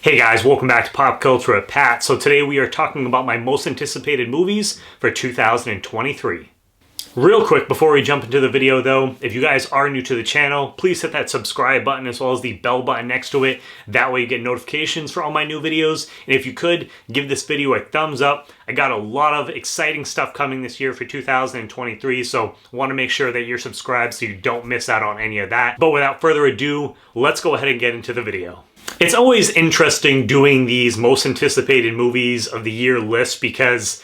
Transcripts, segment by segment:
Hey guys, welcome back to Pop Culture with Pat. So today we are talking about my most anticipated movies for 2023. Real quick before we jump into the video though, if you guys are new to the channel, please hit that subscribe button as well as the bell button next to it. That way you get notifications for all my new videos. And if you could, give this video a thumbs up. I got a lot of exciting stuff coming this year for 2023, so want to make sure that you're subscribed so you don't miss out on any of that. But without further ado, let's go ahead and get into the video. It's always interesting doing these most anticipated movies of the year lists because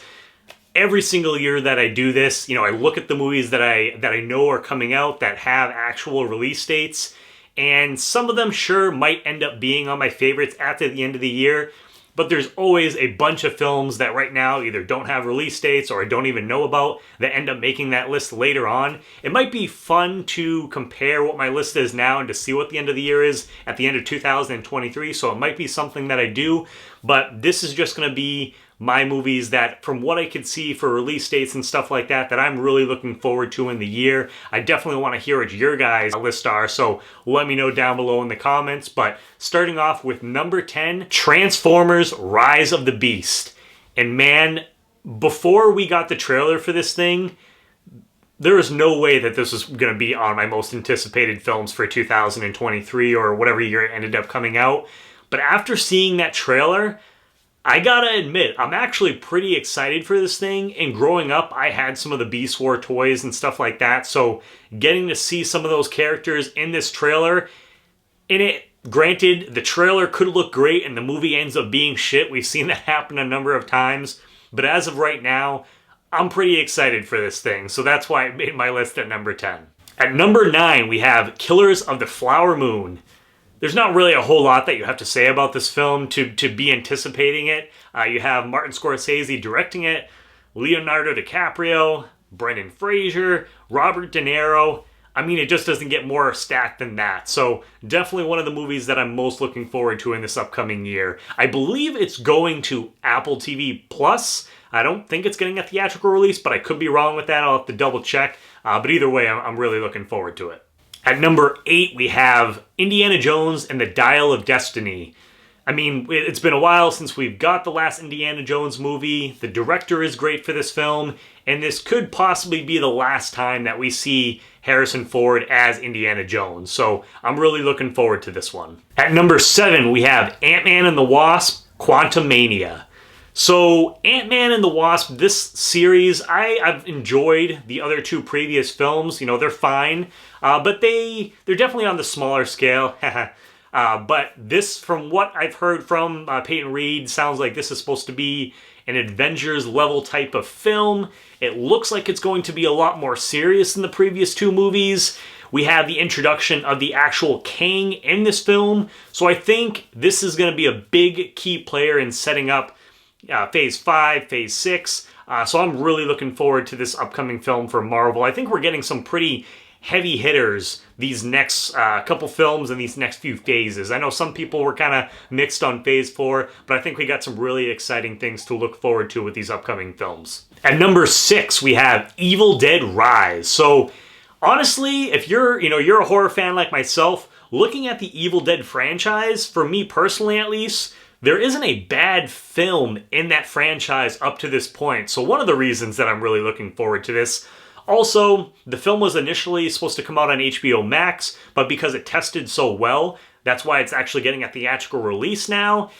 every single year that I do this, I look at the movies that I know are coming out that have actual release dates, and some of them sure might end up being on my favorites after the end of the year, but there's always a bunch of films that right now either don't have release dates or I don't even know about that end up making that list later on. It might be fun to compare what my list is now and to see what the end of the year is at the end of 2023, so it might be something that I do, but this is just going to be my movies that, from what I could see for release dates and stuff like that, that I'm really looking forward to in the year. I definitely want to hear what your guys' list are, so let me know down below in the comments. But starting off with number 10, Transformers: Rise of the Beast. And man, before we got the trailer for this thing, there was no way that this was going to be on my most anticipated films for 2023 or whatever year it ended up coming out. But after seeing that trailer, I gotta admit, I'm actually pretty excited for this thing, and growing up, I had some of the Beast War toys and stuff like that, so getting to see some of those characters in this trailer, granted, the trailer could look great and the movie ends up being shit. We've seen that happen a number of times, but as of right now, I'm pretty excited for this thing, so that's why it made my list at number 10. At number 9, we have Killers of the Flower Moon. There's not really a whole lot that you have to say about this film to be anticipating it. You have Martin Scorsese directing it, Leonardo DiCaprio, Brendan Fraser, Robert De Niro. I mean, it just doesn't get more stacked than that. So definitely one of the movies that I'm most looking forward to in this upcoming year. I believe it's going to Apple TV Plus. I don't think it's getting a theatrical release, but I could be wrong with that. I'll have to double check. But either way, I'm really looking forward to it. At number 8, we have Indiana Jones and the Dial of Destiny. I mean, it's been a while since we've got the last Indiana Jones movie. The director is great for this film, and this could possibly be the last time that we see Harrison Ford as Indiana Jones. So I'm really looking forward to this one. At number 7, we have Ant-Man and the Wasp: Quantumania. So Ant-Man and the Wasp, this series, I've enjoyed the other two previous films. They're fine, but they're definitely on the smaller scale. But this, from what I've heard from Peyton Reed, sounds like this is supposed to be an Avengers level type of film. It looks like it's going to be a lot more serious than the previous two movies. We have the introduction of the actual Kang in this film, so I think this is going to be a big key player in setting up Phase 5, Phase 6, so I'm really looking forward to this upcoming film for Marvel. I think we're getting some pretty heavy hitters these next couple films and these next few phases. I know some people were kind of mixed on Phase 4, but I think we got some really exciting things to look forward to with these upcoming films. At number 6, we have Evil Dead Rise. So honestly, if you're a horror fan like myself, looking at the Evil Dead franchise, for me personally at least, there isn't a bad film in that franchise up to this point. So one of the reasons that I'm really looking forward to this. Also, the film was initially supposed to come out on HBO Max, but because it tested so well, that's why it's actually getting a theatrical release now.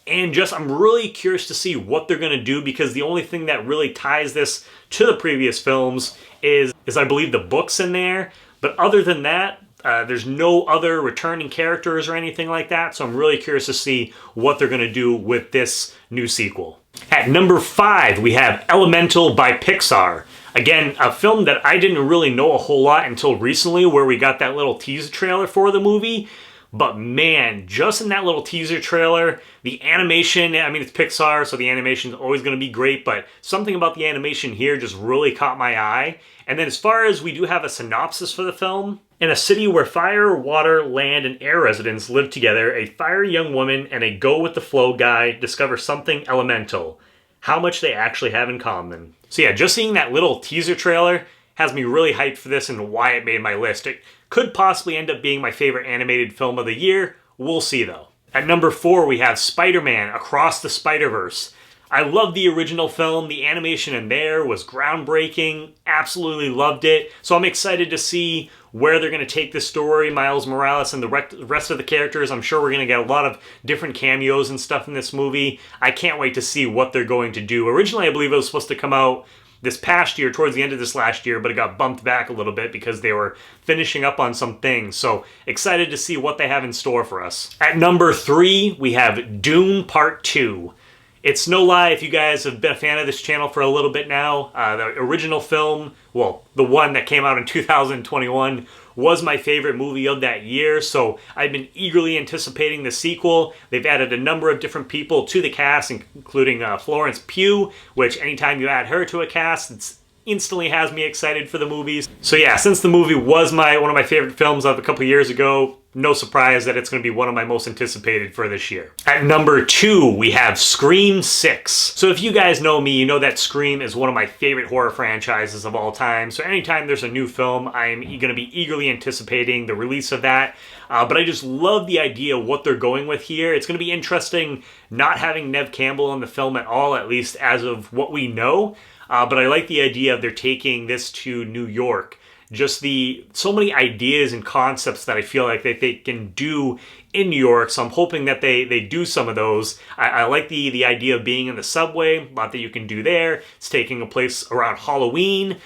And I'm really curious to see what they're going to do, because the only thing that really ties this to the previous films is I believe the books in there. But other than that, there's no other returning characters or anything like that, so I'm really curious to see what they're going to do with this new sequel. At number 5, we have Elemental by Pixar. Again, a film that I didn't really know a whole lot until recently, where we got that little teaser trailer for the movie. But man, just in that little teaser trailer, the animation, I mean, it's Pixar, so the animation is always going to be great, but something about the animation here just really caught my eye. And then as far as we do have a synopsis for the film, in a city where fire, water, land, and air residents live together, a fiery young woman and a go-with-the-flow guy discover something elemental. How much they actually have in common. So yeah, just seeing that little teaser trailer has me really hyped for this and why it made my list. It could possibly end up being my favorite animated film of the year. We'll see though. At number 4, we have Spider-Man Across the Spider-Verse. I love the original film. The animation in there was groundbreaking. Absolutely loved it. So I'm excited to see where they're going to take this story. Miles Morales and the rest of the characters. I'm sure we're going to get a lot of different cameos and stuff in this movie. I can't wait to see what they're going to do. Originally, I believe it was supposed to come out this past year, towards the end of this last year, but it got bumped back a little bit because they were finishing up on some things. So excited to see what they have in store for us. At number 3, we have Dune Part 2. It's no lie, if you guys have been a fan of this channel for a little bit now, the original film, well, the one that came out in 2021, was my favorite movie of that year, so I've been eagerly anticipating the sequel. They've added a number of different people to the cast, including Florence Pugh, which anytime you add her to a cast, it's instantly has me excited for the movies. So yeah, since the movie was one of my favorite films of a couple years ago, no surprise that it's going to be one of my most anticipated for this year. At number 2, we have Scream 6. So if you guys know me, you know that Scream is one of my favorite horror franchises of all time. So anytime there's a new film, I'm going to be eagerly anticipating the release of that. But I just love the idea of what they're going with here. It's going to be interesting not having Neve Campbell in the film at all, at least as of what we know. But I like the idea of they're taking this to New York. Just so many ideas and concepts that I feel like that they can do in New York. So I'm hoping that they do some of those. I like the idea of being in the subway. A lot that you can do there. It's taking place around Halloween.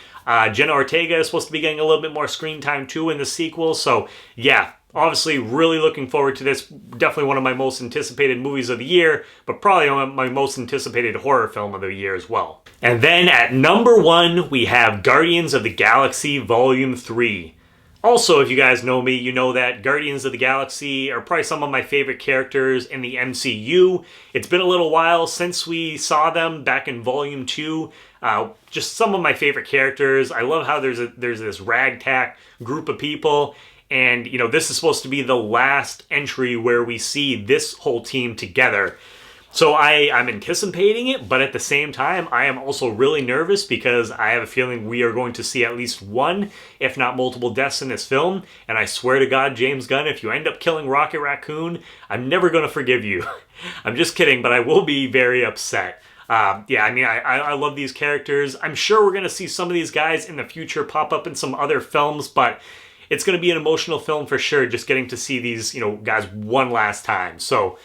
Jenna Ortega is supposed to be getting a little bit more screen time too in the sequel. So yeah, obviously really looking forward to this. Definitely one of my most anticipated movies of the year, but probably my most anticipated horror film of the year as well. And then at number 1, we have Guardians of the Galaxy Volume 3. Also, if you guys know me, you know that Guardians of the Galaxy are probably some of my favorite characters in the MCU. It's been a little while since we saw them back in Volume 2. Just some of my favorite characters. I love how there's this ragtag group of people. And, you know, this is supposed to be the last entry where we see this whole team together. So I'm anticipating it, but at the same time, I am also really nervous because I have a feeling we are going to see at least one, if not multiple deaths in this film. And I swear to God, James Gunn, if you end up killing Rocket Raccoon, I'm never going to forgive you. I'm just kidding, but I will be very upset. Yeah, I mean, I love these characters. I'm sure we're going to see some of these guys in the future pop up in some other films, but it's going to be an emotional film for sure, just getting to see these, you know, guys one last time. So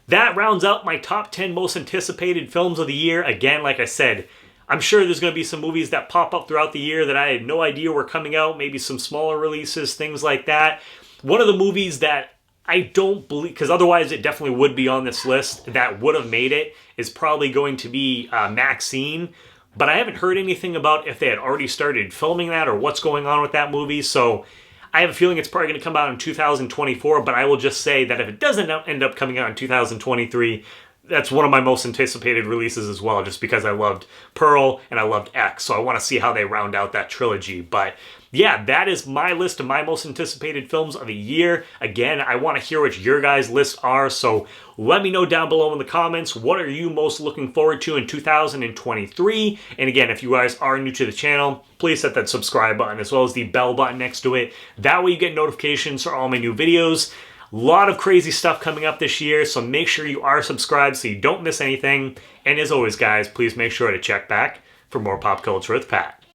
that rounds out my top 10 most anticipated films of the year. Again, like I said, I'm sure there's going to be some movies that pop up throughout the year that I had no idea were coming out, maybe some smaller releases, things like that. One of the movies that I don't believe, because otherwise it definitely would be on this list, that would have made it, is probably going to be Maxine. But I haven't heard anything about if they had already started filming that or what's going on with that movie, so I have a feeling it's probably going to come out in 2024, but I will just say that if it doesn't end up coming out in 2023, that's one of my most anticipated releases as well, just because I loved Pearl and I loved X, so I want to see how they round out that trilogy. But yeah, that is my list of my most anticipated films of the year. Again, I want to hear what your guys' lists are, so let me know down below in the comments, what are you most looking forward to in 2023? And again, if you guys are new to the channel, please hit that subscribe button as well as the bell button next to it. That way you get notifications for all my new videos. A lot of crazy stuff coming up this year, so make sure you are subscribed so you don't miss anything. And as always, guys, please make sure to check back for more Pop Culture with Pat.